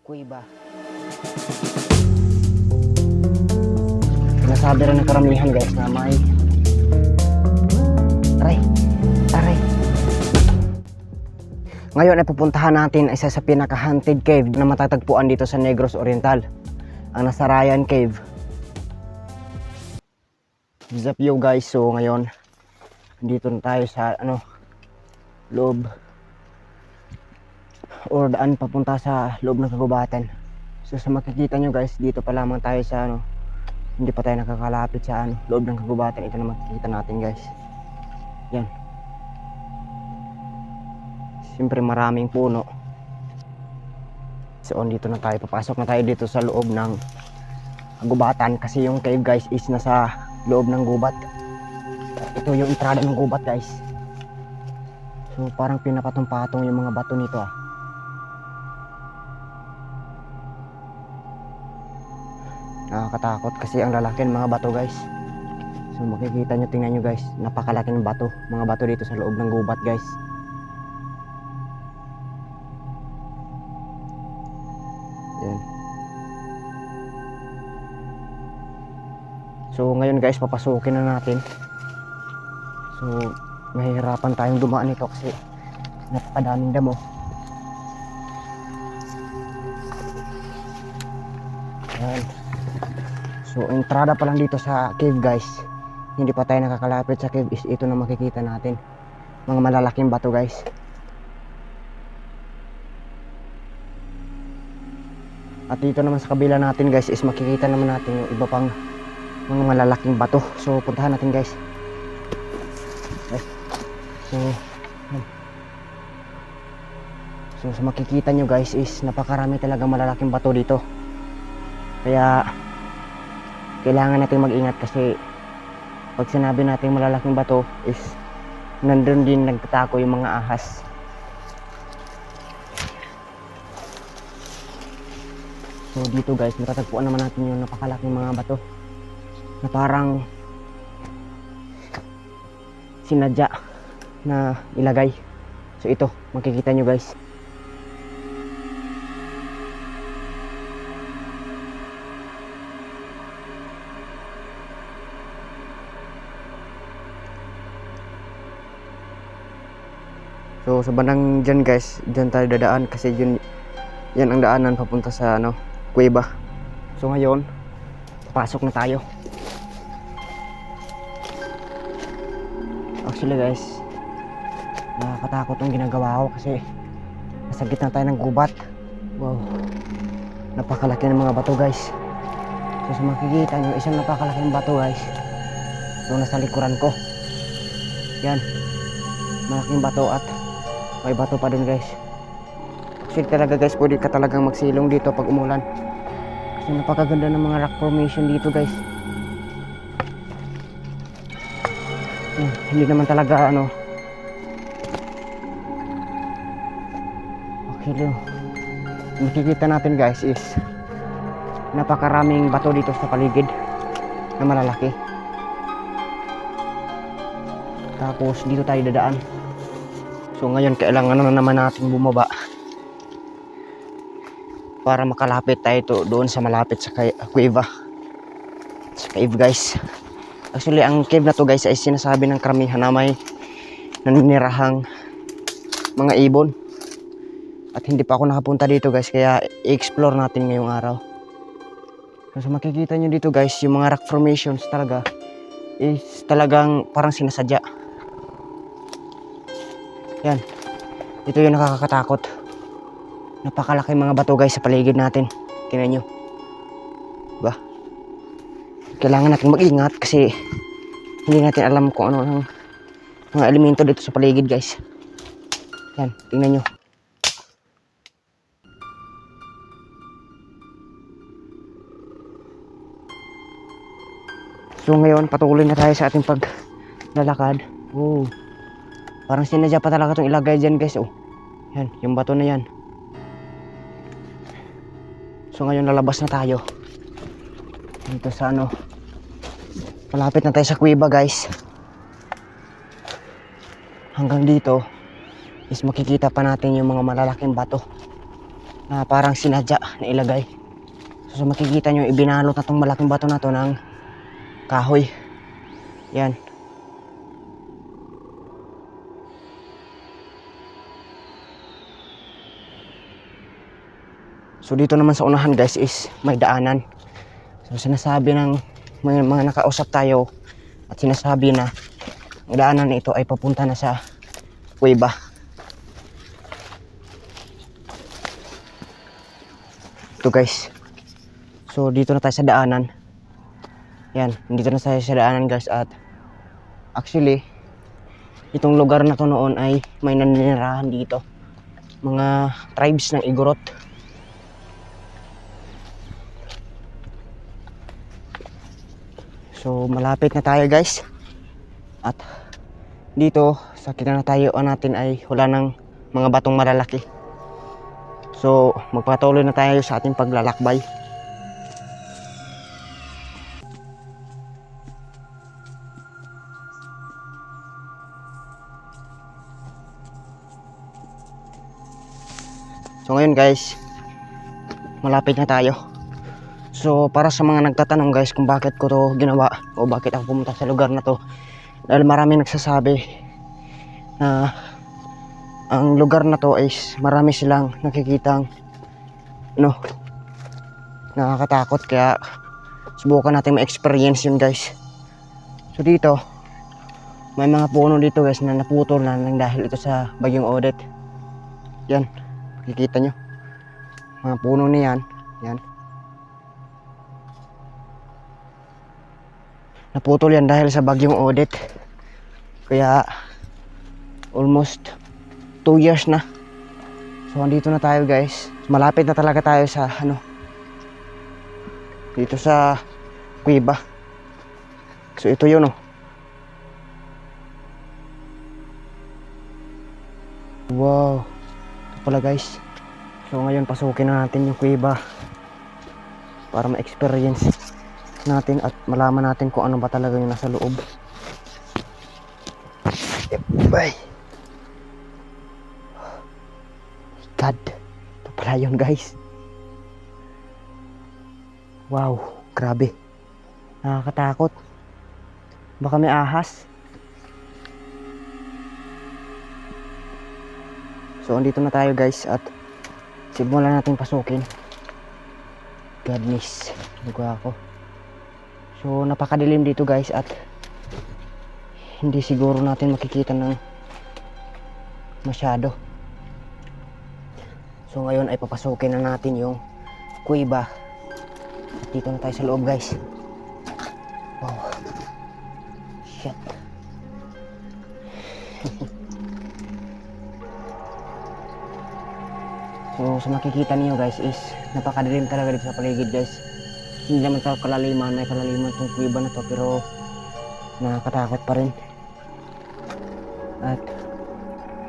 kuweba. Nasabi rin ng karamihan guys na may aray. Ngayon ay pupuntahan natin isa sa pinaka-haunted cave na matatagpuan dito sa Negros Oriental, ang Nasarayan Cave. Zap yo guys, so ngayon dito na tayo sa loob or daan papunta sa loob ng kagubatan. So sa makikita nyo guys, dito pa lamang tayo sa hindi pa tayo nakakalapit sa loob ng kagubatan. Ito na makikita natin guys. Yan. Siyempre maraming puno. So dito na tayo, papasok na tayo dito sa loob ng kagubatan kasi yung cave guys is nasa loob ng gubat. Ito yung entrada ng gubat guys. So parang pinapatong-patong yung mga bato nito Nakakatakot kasi ang lalaki ng mga bato guys. So makikita nyo, tingnan nyo guys, napakalaking bato, mga bato dito sa loob ng gubat guys. Yan. So ngayon guys, papasukin na natin. So mahihirapan tayong dumaan nito kasi napakadaming damo. Yan. So entrada pa lang dito sa cave guys. Hindi pa tayo nakakalapit sa cave is ito na makikita natin. Mga malalaking bato guys. At dito naman sa kabila natin guys is makikita naman natin yung iba pang mga malalaking bato. So puntahan natin guys. So sa makikita nyo guys is napakarami talaga malalaking bato dito. Kaya kailangan natin mag-ingat kasi pag sinabi natin malalaking bato is nandun din nagtatako yung mga ahas. So dito guys, matatagpuan naman natin yung napakalaking mga bato na parang sinadya na ilagay. So ito, makikita nyo guys. So sa bandang dyan guys, dyan tayo dadaan kasi yan ang daanan papunta sa kuweba. So ngayon, pasok na tayo. Actually guys, nakakatakot ang ginagawa ko kasi nasa gitna tayo ng gubat. Wow, napakalaki ng mga bato guys. So sa makikita nyo, isang napakalaking bato guys. So nasa likuran ko. Yan, malaking bato at may bato pa dun guys. Actually talaga guys, pwede ka talagang magsilong dito pag umulan kasi napakaganda ng mga rock formation dito guys. Hindi naman talaga okay lang. Makikita natin guys is napakaraming bato dito sa paligid na malalaki. Tapos dito tayo dadaan. So ngayon kailangan na naman natin bumaba para makalapit tayo doon sa malapit sa kuweba, sa cave guys. Actually ang cave na to guys ay sinasabi ng karamihan na may naninirahang mga ibon. At hindi pa ako nakapunta dito guys, kaya i-explore natin ngayong araw. So makikita nyo dito guys, yung mga rock formations talaga is talagang parang sinasadya. Yan, ito yung nakakatakot. Napakalaki mga bato guys sa paligid natin. Tingnan nyo. Diba? Kailangan natin mag-ingat kasi hindi natin alam kung ano ang mga elemento dito sa paligid guys. Yan, tingnan nyo. So ngayon, patuloy na tayo sa ating paglalakad. Oh, parang sinadya pa talaga itong ilagay dyan guys. Oh, yan, yung bato na yan. So ngayon lalabas na tayo dito sa malapit na tayo sa kuweba guys. Hanggang dito is makikita pa natin yung mga malalaking bato. na parang sinadya na ilagay. So makikita nyo, ibinalot na tong malaking bato na to ng kahoy. Yan. So dito naman sa unahan guys is may daanan. So sinasabi ng mga nakausap tayo at sinasabi na ang daanan na ito ay papunta na sa kuweba. Ito guys. So dito na tayo sa daanan. Yan, dito na tayo sa daanan guys, at actually itong lugar na to noon ay may naninirahan dito. Mga tribes ng Igorot. So malapit na tayo guys. At dito sa kinatayuan natin ay wala ng mga batong malalaki. So magpatuloy na tayo sa ating paglalakbay. So ngayon guys, malapit na tayo. So para sa mga nagtatanong guys kung bakit ko to ginawa o bakit ako pumunta sa lugar na to, dahil maraming nagsasabi na ang lugar na to is marami silang nakikitang nakakatakot, kaya subukan natin ma-experience yun guys. So dito may mga puno dito guys na naputol na nang dahil ito sa bagyong Odette. Yan, makikita nyo mga puno niyan. Yan, naputol yan dahil sa bagyong Odette. Kaya almost 2 years na. So andito na tayo guys. Malapit na talaga tayo sa dito sa kuweba. So ito yun Wow, ito pala guys. So ngayon pasukin na natin yung kuweba para ma-experience natin at malaman natin kung ano ba talaga yung nasa loob. Bye. God, ito pala yun guys. Wow, grabe, nakakatakot. Baka may ahas. So andito na tayo guys at simulan natin pasukin. Goodness, luga ako. So napakadilim dito guys at hindi siguro natin makikita ng masyado. So ngayon ay papasukin na natin yung kuweba. At dito na tayo sa loob guys. Wow, shit. So sa makikita niyo guys is napakadilim talaga dito sa paligid guys. Hindi naman ito kalaliman, may kalaliman itong kuweba na to, pero nakakatakot pa rin. At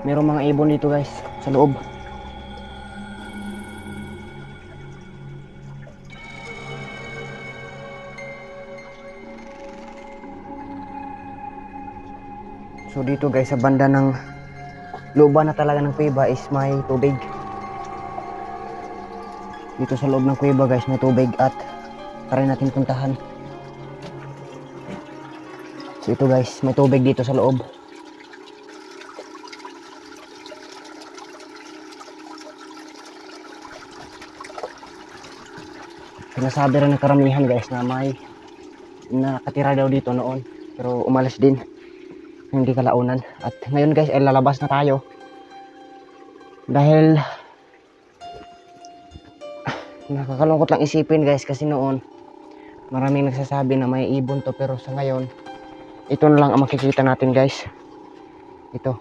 mayroong mga ibon dito guys sa loob. So dito guys sa banda ng looban na talaga ng kuweba is may tubig. Dito sa loob ng kuweba guys may tubig at try natin puntahan. So ito guys, may tubig dito sa loob. Sinasabi rin ng karamihan guys na may nakatira daw dito noon, pero umalis din, hindi kalaunan. At ngayon guys ay lalabas na tayo dahil nakakalungkot lang isipin guys, kasi noon maraming nagsasabi na may ibon to, pero sa ngayon ito na lang ang makikita natin guys. Ito,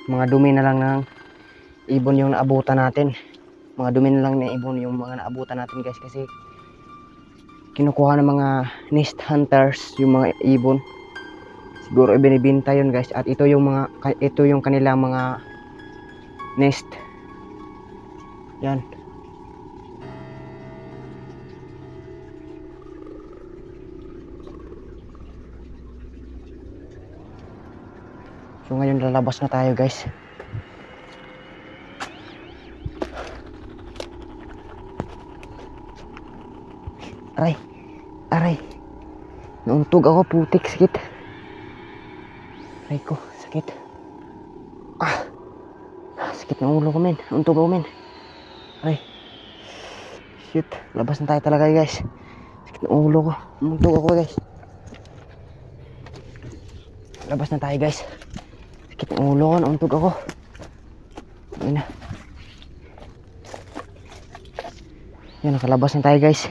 mga dumi na lang ng ibon yung naabutan natin. Mga dumi na lang ng ibon yung mga naabutan natin guys, kasi kinukuha ng mga nest hunters yung mga ibon. Siguro ibinibenta yun guys, at ito yung kanilang mga nest. Yan. So ngayon lalabas na tayo guys. Aray, aray. Nauntog ako, putik, sakit. Aray ko, sakit. Sakit ng ulo ko men, untog ako men. Aray. Shit, labas na tayo talaga guys. Sakit ng ulo ko, untog ako guys. Labas na tayo guys. Sakit ng ulo ko, nauntog ako. Ayun na. Yan, nakalabas na tayo guys.